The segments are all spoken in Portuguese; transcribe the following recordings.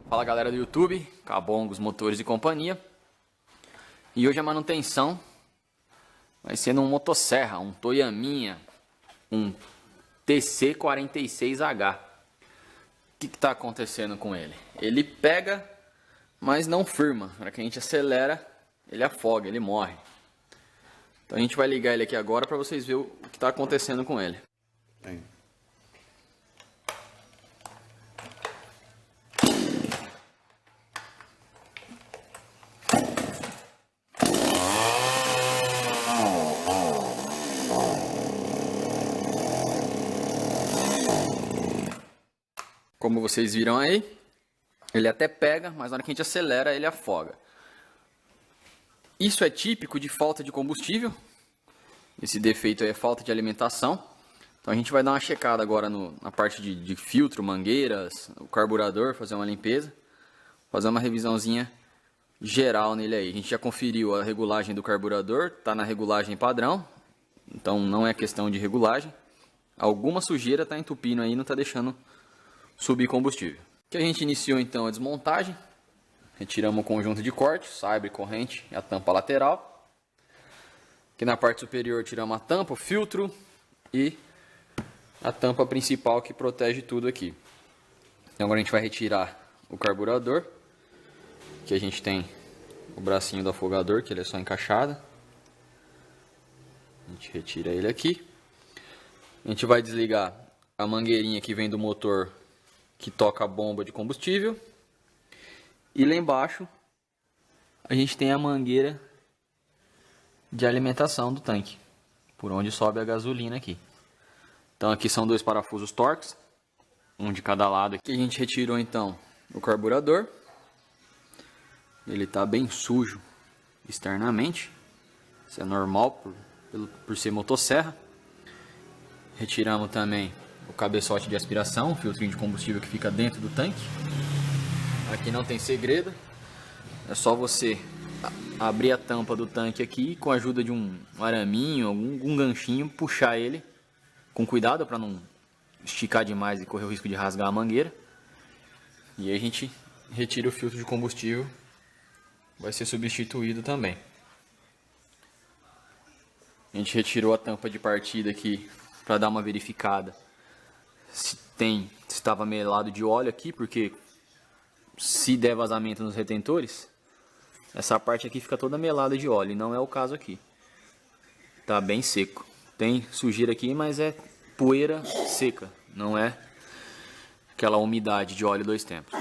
Fala galera do YouTube, Cabongos, Motores e Companhia. E hoje a manutenção vai ser num motosserra, um Toyaminha, um TC46H. O que está acontecendo com ele? Ele pega, mas não firma. Na hora que a gente acelera, ele afoga, ele morre. Então a gente vai ligar ele aqui agora para vocês verem o que está acontecendo com ele. Como vocês viram aí, ele até pega, mas na hora que a gente acelera, ele afoga. Isso é típico de falta de combustível. Esse defeito aí é falta de alimentação. Então a gente vai dar uma checada agora na parte de filtro, mangueiras, o carburador, fazer uma limpeza. Fazer uma revisãozinha geral nele aí. A gente já conferiu a regulagem do carburador, está na regulagem padrão. Então não é questão de regulagem. Alguma sujeira está entupindo aí, não está deixando subir combustível. Que a gente iniciou então a desmontagem. Retiramos o conjunto de corte, sabre, corrente e a tampa lateral. Aqui na parte superior tiramos a tampa, o filtro e a tampa principal que protege tudo aqui. Então agora a gente vai retirar o carburador, que a gente tem o bracinho do afogador, que ele é só encaixado. A gente retira ele aqui. A gente vai desligar a mangueirinha que vem do motor que toca a bomba de combustível. E lá embaixo a gente tem a mangueira de alimentação do tanque, por onde sobe a gasolina aqui. Então aqui são dois parafusos Torx, um de cada lado. Aqui a gente retirou então o carburador. Ele está bem sujo externamente. Isso é normal por ser motosserra. Retiramos também o cabeçote de aspiração, o filtrinho de combustível que fica dentro do tanque. Aqui não tem segredo, é só você abrir a tampa do tanque aqui e com a ajuda de um araminho, algum ganchinho, puxar ele com cuidado para não esticar demais e correr o risco de rasgar a mangueira. E aí a gente retira o filtro de combustível, vai ser substituído também. A gente retirou a tampa de partida aqui para dar uma verificada se estava melado de óleo aqui, porque se der vazamento nos retentores, essa parte aqui fica toda melada de óleo, e não é o caso aqui. Tá bem seco. Tem sujeira aqui, mas é poeira seca, não é aquela umidade de óleo dois tempos.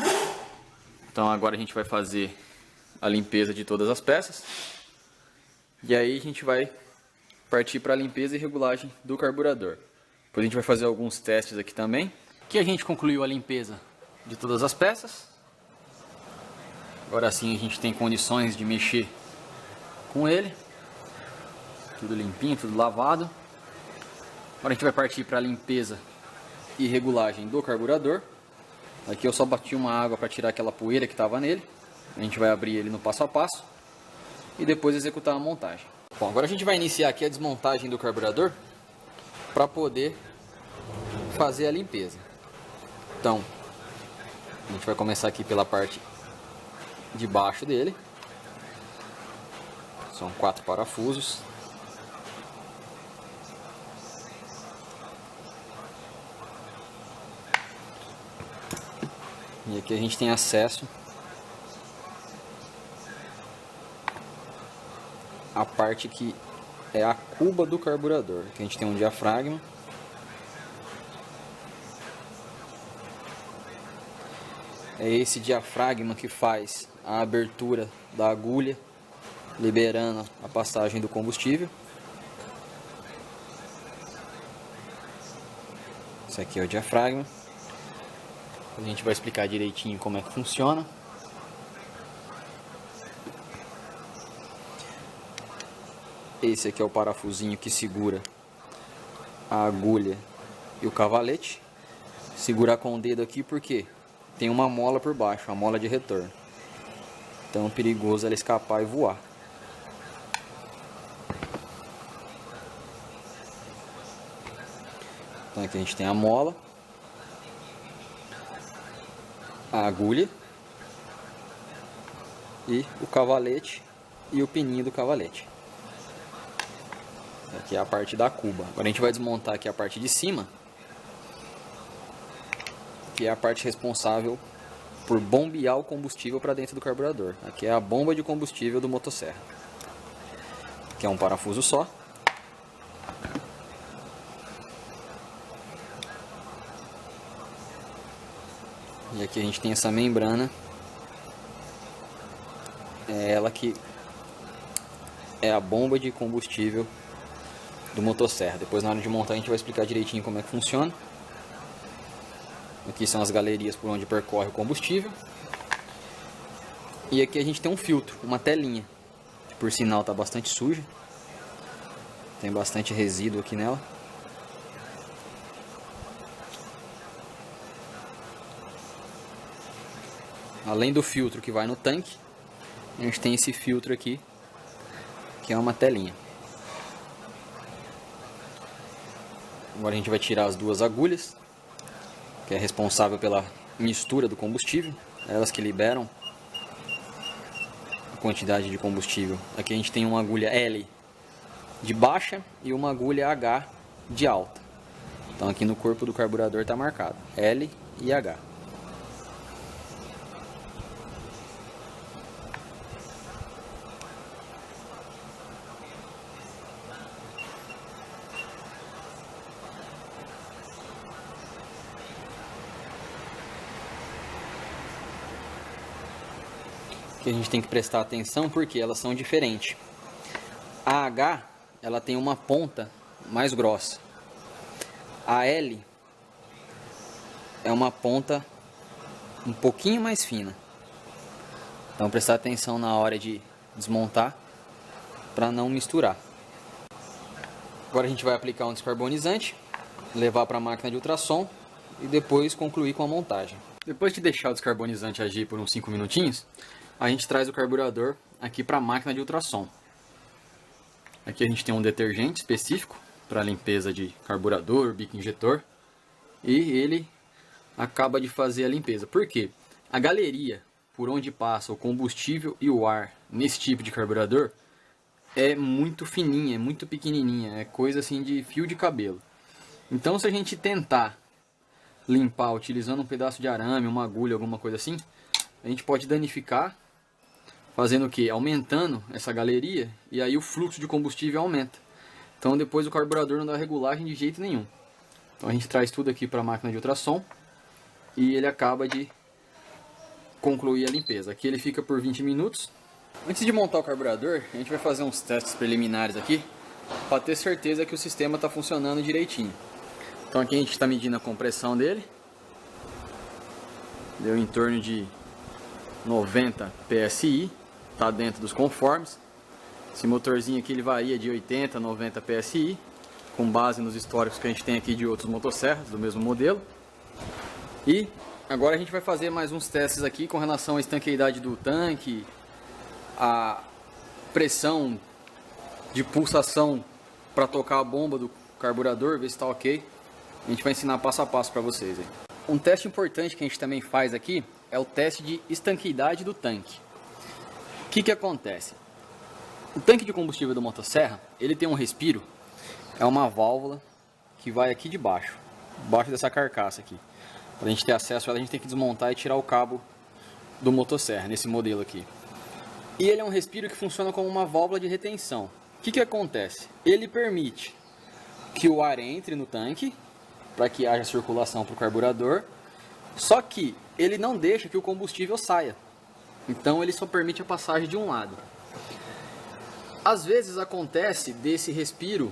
Então agora a gente vai fazer a limpeza de todas as peças. E aí a gente vai partir para a limpeza e regulagem do carburador. Depois a gente vai fazer alguns testes aqui também. Aqui a gente concluiu a limpeza de todas as peças. Agora sim a gente tem condições de mexer com ele. Tudo limpinho, tudo lavado. Agora a gente vai partir para a limpeza e regulagem do carburador. Aqui eu só bati uma água para tirar aquela poeira que estava nele. A gente vai abrir ele no passo a passo e depois executar a montagem. Bom, agora a gente vai iniciar aqui a desmontagem do carburador para poder fazer a limpeza. Então, a gente vai começar aqui pela parte de baixo dele. São 4 parafusos. E aqui a gente tem acesso à parte que é a cuba do carburador. Aqui a gente tem um diafragma. É esse diafragma que faz a abertura da agulha, liberando a passagem do combustível. Esse aqui é o diafragma. A gente vai explicar direitinho como é que funciona. Esse aqui é o parafusinho que segura a agulha e o cavalete. Segurar com o dedo aqui porque tem uma mola por baixo, uma mola de retorno. Então é perigoso ela escapar e voar. Então aqui a gente tem a mola, a agulha e o cavalete e o pininho do cavalete. Aqui é a parte da cuba. Agora a gente vai desmontar aqui a parte de cima, que é a parte responsável por bombear o combustível para dentro do carburador. Aqui é a bomba de combustível do motosserra. Aqui é um parafuso só. E aqui a gente tem essa membrana. É ela que é a bomba de combustível do motosserra. Depois, na hora de montar, a gente vai explicar direitinho como é que funciona. Aqui são as galerias por onde percorre o combustível. E aqui a gente tem um filtro, uma telinha, que por sinal está bastante suja. Tem bastante resíduo aqui nela. Além do filtro que vai no tanque, a gente tem esse filtro aqui, que é uma telinha. Agora a gente vai tirar as duas agulhas, que é responsável pela mistura do combustível, elas que liberam a quantidade de combustível. Aqui a gente tem uma agulha L de baixa e uma agulha H de alta. Então aqui no corpo do carburador está marcado L e H. Que a gente tem que prestar atenção porque elas são diferentes. A H, ela tem uma ponta mais grossa. A L é uma ponta um pouquinho mais fina. Então prestar atenção na hora de desmontar para não misturar. Agora a gente vai aplicar um descarbonizante, levar para a máquina de ultrassom e depois concluir com a montagem. Depois de deixar o descarbonizante agir por uns 5 minutinhos, a gente traz o carburador aqui para a máquina de ultrassom. Aqui a gente tem um detergente específico para limpeza de carburador, bico injetor, e ele acaba de fazer a limpeza. Por quê? A galeria por onde passa o combustível e o ar nesse tipo de carburador é muito fininha, é muito pequenininha, é coisa assim de fio de cabelo. Então se a gente tentar limpar utilizando um pedaço de arame, uma agulha, alguma coisa assim, a gente pode danificar, fazendo o que? Aumentando essa galeria, e aí o fluxo de combustível aumenta. Então depois o carburador não dá regulagem de jeito nenhum. Então a gente traz tudo aqui para a máquina de ultrassom e ele acaba de concluir a limpeza. Aqui ele fica por 20 minutos. Antes de montar o carburador, a gente vai fazer uns testes preliminares aqui para ter certeza que o sistema está funcionando direitinho. Então aqui a gente está medindo a compressão dele. Deu em torno de 90 PSI. Está dentro dos conformes. Esse motorzinho aqui ele varia de 80 a 90 PSI, com base nos históricos que a gente tem aqui de outros motosserras do mesmo modelo. E agora a gente vai fazer mais uns testes aqui com relação à estanqueidade do tanque, a pressão de pulsação para tocar a bomba do carburador, ver se está ok. A gente vai ensinar passo a passo para vocês aí. Um teste importante que a gente também faz aqui é o teste de estanqueidade do tanque. O que acontece? O tanque de combustível do motosserra, ele tem um respiro, é uma válvula que vai aqui debaixo dessa carcaça aqui. Para a gente ter acesso a ela, a gente tem que desmontar e tirar o cabo do motosserra, nesse modelo aqui. E ele é um respiro que funciona como uma válvula de retenção. O que acontece? Ele permite que o ar entre no tanque, para que haja circulação para o carburador, só que ele não deixa que o combustível saia. Então ele só permite a passagem de um lado. Às vezes acontece desse respiro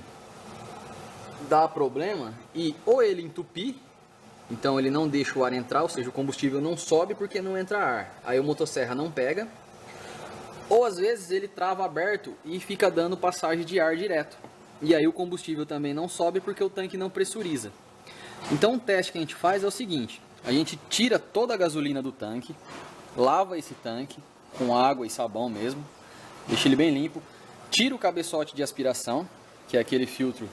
dar problema e ou ele entupir, então ele não deixa o ar entrar, ou seja, o combustível não sobe porque não entra ar. Aí o motosserra não pega. Ou às vezes ele trava aberto e fica dando passagem de ar direto. E aí o combustível também não sobe porque o tanque não pressuriza. Então o teste que a gente faz é o seguinte: a gente tira toda a gasolina do tanque, lava esse tanque com água e sabão mesmo, deixa ele bem limpo, tira o cabeçote de aspiração, que é aquele filtro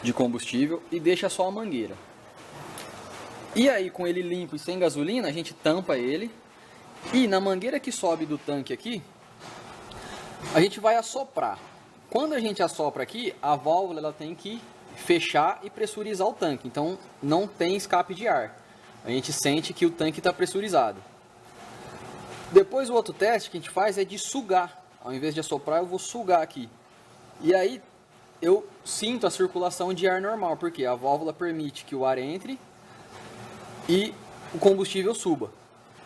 de combustível, e deixa só a mangueira. E aí com ele limpo e sem gasolina, a gente tampa ele E na mangueira que sobe do tanque aqui, a gente vai assoprar. Quando a gente assopra aqui, a válvula ela tem que fechar e pressurizar o tanque. Então não tem escape de ar. A gente sente que o tanque está pressurizado. Depois o outro teste que a gente faz é de sugar. Ao invés de assoprar, eu vou sugar aqui. E aí eu sinto a circulação de ar normal, porque a válvula permite que o ar entre e o combustível suba.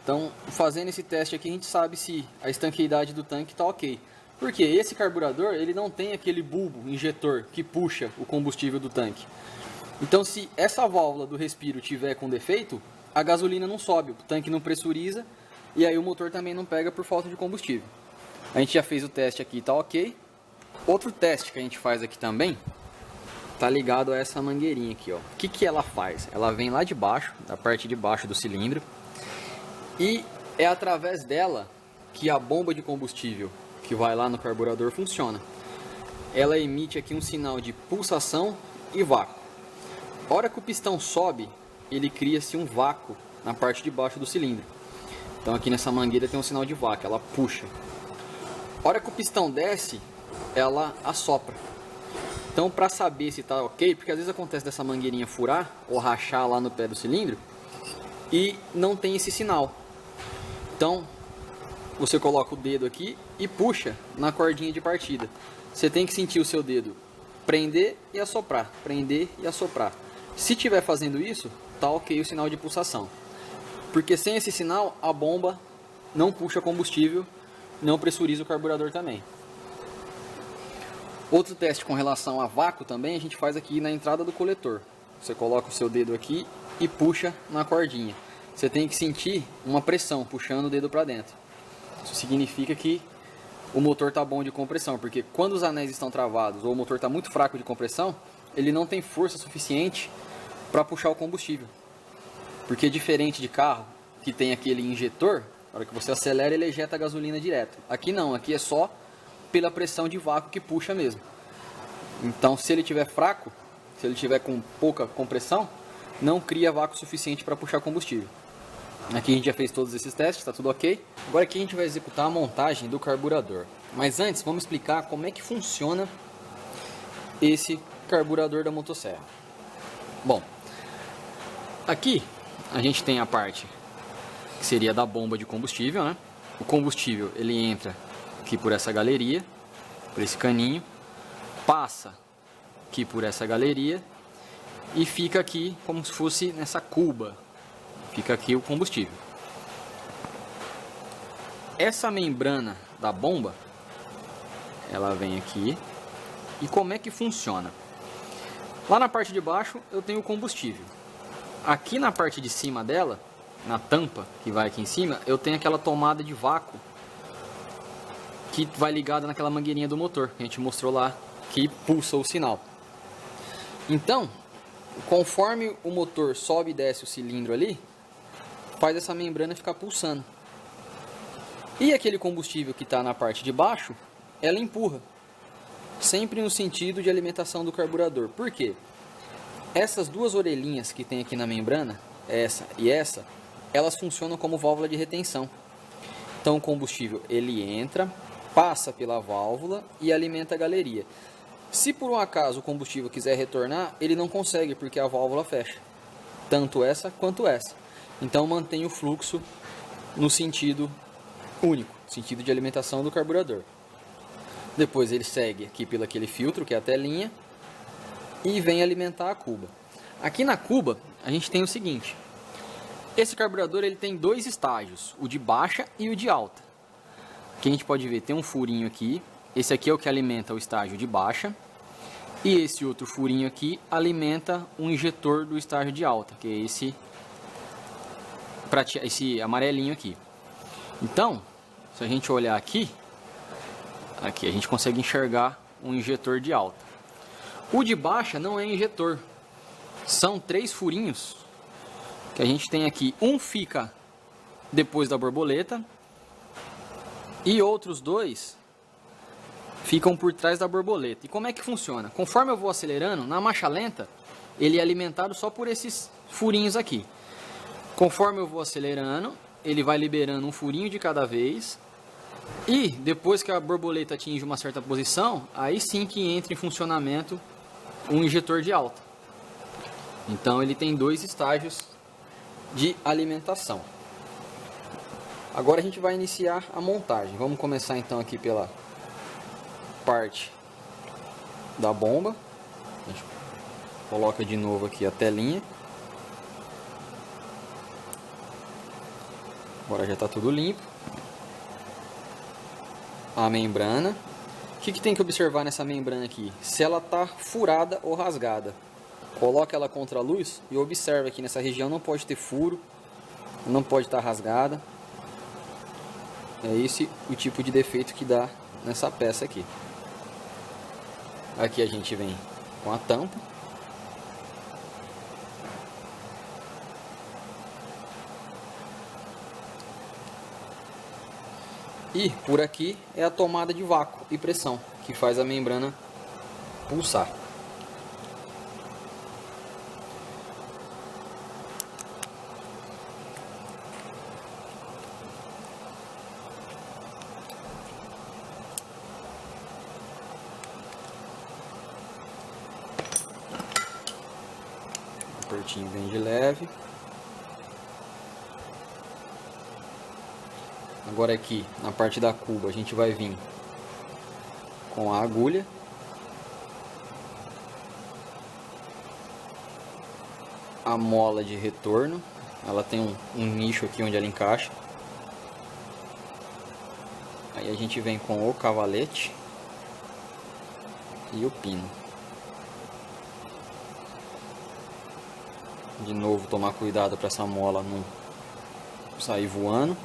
Então, fazendo esse teste aqui, a gente sabe se a estanqueidade do tanque está ok. Porque esse carburador ele não tem aquele bulbo injetor que puxa o combustível do tanque. Então, se essa válvula do respiro tiver com defeito, a gasolina não sobe, o tanque não pressuriza e aí o motor também não pega por falta de combustível. A gente já fez o teste aqui, tá ok. Outro teste que a gente faz aqui também tá ligado a essa mangueirinha aqui, ó. O que que ela faz? Ela vem lá de baixo, da parte de baixo do cilindro, e é através dela que a bomba de combustível que vai lá no carburador funciona. Ela emite aqui um sinal de pulsação e vácuo. A hora que o pistão sobe, ele cria-se um vácuo na parte de baixo do cilindro. Então aqui nessa mangueira tem um sinal de vácuo, ela puxa. A hora que o pistão desce, ela assopra. Então para saber se está ok, porque às vezes acontece dessa mangueirinha furar ou rachar lá no pé do cilindro e não tem esse sinal. Então você coloca o dedo aqui e puxa na cordinha de partida. Você tem que sentir o seu dedo prender e assoprar, prender e assoprar. Se estiver fazendo isso, tá ok o sinal de pulsação. Porque sem esse sinal, a bomba não puxa combustível, não pressuriza o carburador também. Outro teste com relação a vácuo também, a gente faz aqui na entrada do coletor. Você coloca o seu dedo aqui e puxa na cordinha. Você tem que sentir uma pressão puxando o dedo para dentro. Isso significa que o motor está bom de compressão, porque quando os anéis estão travados ou o motor está muito fraco de compressão, ele não tem força suficiente para puxar o combustível. Porque diferente de carro que tem aquele injetor, na hora que você acelera ele ejeta a gasolina direto. Aqui não, aqui é só pela pressão de vácuo que puxa mesmo. Então se ele estiver fraco, se ele estiver com pouca compressão, não cria vácuo suficiente para puxar combustível. Aqui a gente já fez todos esses testes, está tudo ok. Agora aqui a gente vai executar a montagem do carburador. Mas antes vamos explicar como é que funciona esse carburador da motosserra. Bom, aqui a gente tem a parte que seria da bomba de combustível, né? O combustível ele entra aqui por essa galeria, por esse caninho, passa aqui por essa galeria e fica aqui como se fosse nessa cuba. Fica aqui o combustível. Essa membrana da bomba, ela vem aqui. E como é que funciona? Lá na parte de baixo eu tenho o combustível. Aqui na parte de cima dela, na tampa que vai aqui em cima, eu tenho aquela tomada de vácuo que vai ligada naquela mangueirinha do motor que a gente mostrou lá, que pulsa o sinal. Então, conforme o motor sobe e desce o cilindro ali, faz essa membrana ficar pulsando. E aquele combustível que está na parte de baixo, ela empurra. Sempre no sentido de alimentação do carburador. Por quê? Essas duas orelhinhas que tem aqui na membrana, essa e essa, elas funcionam como válvula de retenção. Então o combustível ele entra, passa pela válvula e alimenta a galeria. Se por um acaso o combustível quiser retornar, ele não consegue porque a válvula fecha. Tanto essa quanto essa. Então mantém o fluxo no sentido único, sentido de alimentação do carburador. Depois ele segue aqui pelo aquele filtro, que é a telinha, e vem alimentar a cuba. Aqui na cuba a gente tem o seguinte: esse carburador ele tem dois estágios, o de baixa e o de alta. Aqui a gente pode ver, tem um furinho aqui, esse aqui é o que alimenta o estágio de baixa, e esse outro furinho aqui alimenta um injetor do estágio de alta, que é esse amarelinho aqui. Então, se a gente olhar aqui a gente consegue enxergar um injetor de alta. O de baixa não é injetor, são 3 furinhos que a gente tem aqui. Um fica depois da borboleta e outros 2 ficam por trás da borboleta. E como é que funciona? Conforme eu vou acelerando, na marcha lenta, ele é alimentado só por esses furinhos aqui. Conforme eu vou acelerando, ele vai liberando um furinho de cada vez. E depois que a borboleta atinge uma certa posição, aí sim que entra em funcionamento um injetor de alta. Então ele tem 2 estágios de alimentação. Agora a gente vai iniciar a montagem. Vamos começar então aqui pela parte da bomba. A gente coloca de novo aqui a telinha. Agora já está tudo limpo. A membrana. O que tem que observar nessa membrana aqui? Se ela está furada ou rasgada. Coloca ela contra a luz e observa aqui nessa região não pode ter furo, não pode estar rasgada. É esse o tipo de defeito que dá nessa peça aqui. Aqui a gente vem com a tampa. E por aqui é a tomada de vácuo e pressão, que faz a membrana pulsar. O apertinho bem de leve. Agora aqui na parte da cuba a gente vai vir com a agulha. A mola de retorno, ela tem um nicho aqui onde ela encaixa. Aí a gente vem com o cavalete e o pino. De novo tomar cuidado para essa mola não sair voando.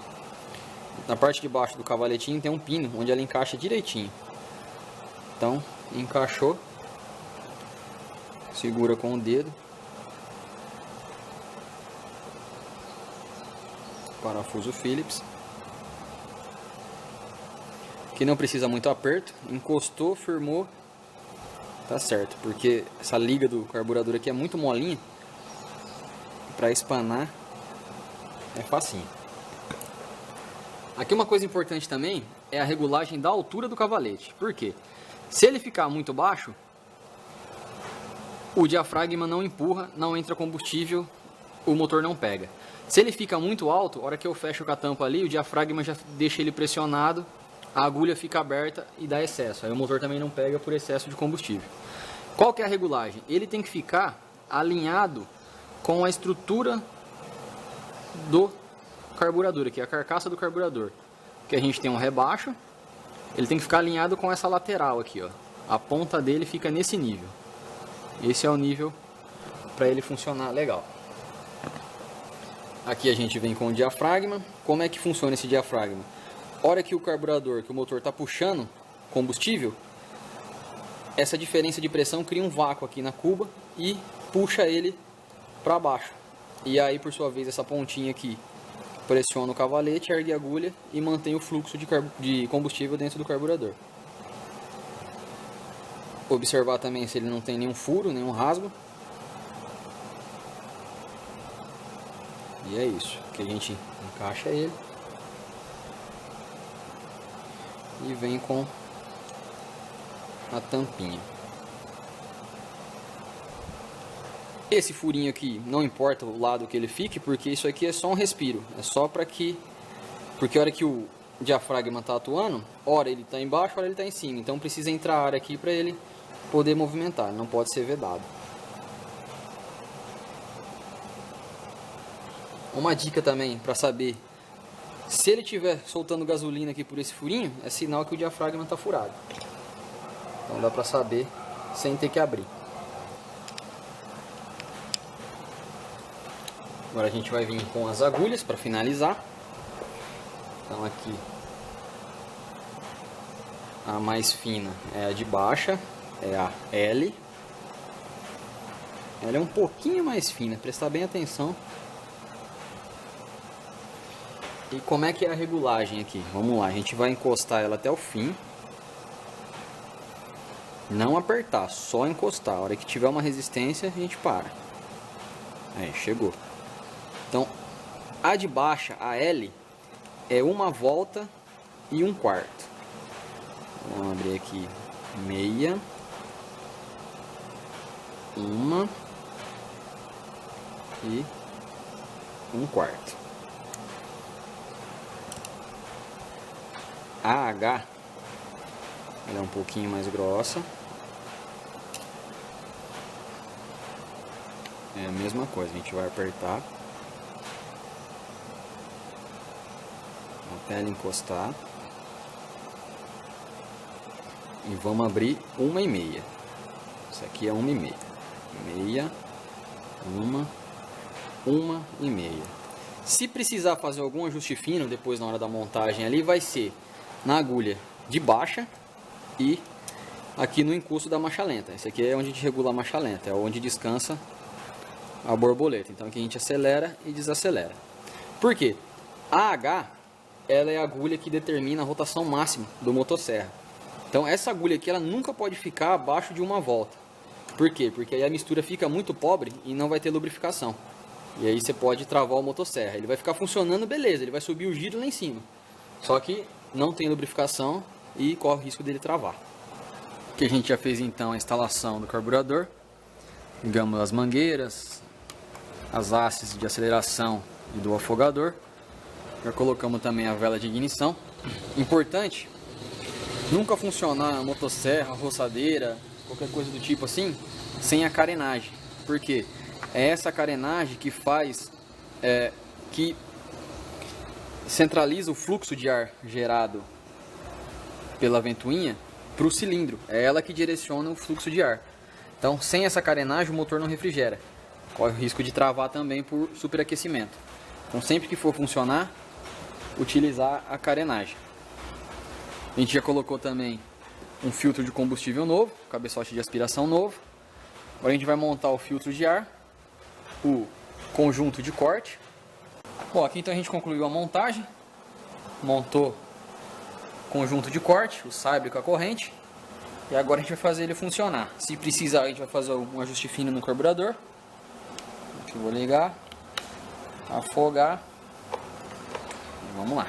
Na parte de baixo do cavaletinho tem um pino onde ela encaixa direitinho. Então encaixou, segura com o dedo. Parafuso Phillips, que não precisa muito aperto, encostou, firmou, tá certo, porque essa liga do carburador aqui é muito molinha, para espanar é facinho. Aqui uma coisa importante também é a regulagem da altura do cavalete, por quê? Se ele ficar muito baixo, o diafragma não empurra, não entra combustível, o motor não pega. Se ele fica muito alto, a hora que eu fecho com a tampa ali, o diafragma já deixa ele pressionado, a agulha fica aberta e dá excesso. Aí o motor também não pega por excesso de combustível. Qual que é a regulagem? Ele tem que ficar alinhado com a estrutura do carburador, aqui a carcaça do carburador. Que a gente tem um rebaixo, ele tem que ficar alinhado com essa lateral aqui, ó. A ponta dele fica nesse nível. Esse é o nível para ele funcionar legal. Aqui a gente vem com o diafragma. Como é que funciona esse diafragma? Hora que o carburador, que o motor está puxando combustível, essa diferença de pressão cria um vácuo aqui na cuba e puxa ele para baixo. E aí, por sua vez, essa pontinha aqui pressiona o cavalete, ergue a agulha e mantém o fluxo de combustível dentro do carburador. Observar também se ele não tem nenhum furo, nenhum rasgo. E é isso, que a gente encaixa ele e vem com a tampinha. Esse furinho aqui, não importa o lado que ele fique, porque isso aqui é só um respiro, é só para que, porque a hora que o diafragma está atuando, ora ele está embaixo, ora ele está em cima, então precisa entrar ar aqui para ele poder movimentar, não pode ser vedado. Uma dica também para saber se ele estiver soltando gasolina aqui por esse furinho, é sinal que o diafragma está furado. Então dá para saber sem ter que abrir. Agora a gente vai vir com as agulhas para finalizar. Então aqui a mais fina é a de baixa, é a L. Ela é um pouquinho mais fina, prestar bem atenção. E como é que é a regulagem aqui? Vamos lá, a gente vai encostar ela até o fim. Não apertar, só encostar. A hora que tiver uma resistência, a gente para. Aí, chegou. Então, A de baixa, a L, é 1 volta e 1/4. Vamos abrir aqui, meia, 1 e 1/4. A H, ela é um pouquinho mais grossa. É a mesma coisa, a gente vai apertar até ela encostar. E vamos abrir 1,5. Isso aqui é 1,5. Meia, 1,5. Se precisar fazer algum ajuste fino depois na hora da montagem ali, vai ser na agulha de baixa e aqui no encosto da marcha lenta. Esse aqui é onde a gente regula a marcha lenta, é onde descansa a borboleta. Então aqui a gente acelera e desacelera. Por quê? A H, ela é a agulha que determina a rotação máxima do motosserra. Então essa agulha aqui, ela nunca pode ficar abaixo de 1 volta. Por quê? Porque aí a mistura fica muito pobre e não vai ter lubrificação. E aí você pode travar o motosserra. Ele vai ficar funcionando, beleza, ele vai subir o giro lá em cima. Só que não tem lubrificação e corre o risco dele travar. Aqui a gente já fez então a instalação do carburador. Ligamos as mangueiras, as hastes de aceleração e do afogador. Já colocamos também a vela de ignição. Importante, nunca funcionar a motosserra, a roçadeira, qualquer coisa do tipo assim, sem a carenagem. Por quê? É essa carenagem que faz, que centraliza o fluxo de ar gerado pela ventoinha para o cilindro. É ela que direciona o fluxo de ar. Então, sem essa carenagem, o motor não refrigera. Corre o risco de travar também por superaquecimento. Então, sempre que for funcionar, utilizar a carenagem. A gente já colocou também um filtro de combustível novo, cabeçote de aspiração novo. Agora a gente vai montar o filtro de ar, o conjunto de corte. Bom, aqui então a gente concluiu a montagem. Montou o conjunto de corte, o sabre com a corrente. E agora a gente vai fazer ele funcionar. Se precisar, a gente vai fazer um ajuste fino no carburador. Aqui eu vou ligar, afogar e vamos lá.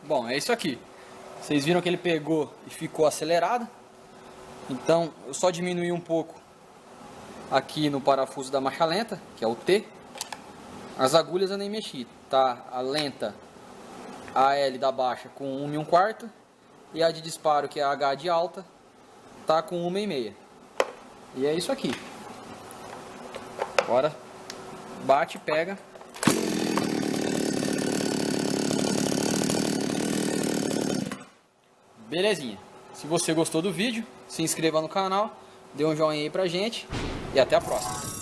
Bom, é isso aqui. Vocês viram que ele pegou e ficou acelerado. Então, eu só diminuí um pouco aqui no parafuso da marcha lenta, que é o T. As agulhas eu nem mexi, tá? A lenta, a L da baixa com 1 1/4 e a de disparo, que é a H de alta, tá com 1,5. E é isso aqui. Agora bate, pega. Belezinha. Se você gostou do vídeo, se inscreva no canal, dê um joinha aí pra gente e até a próxima.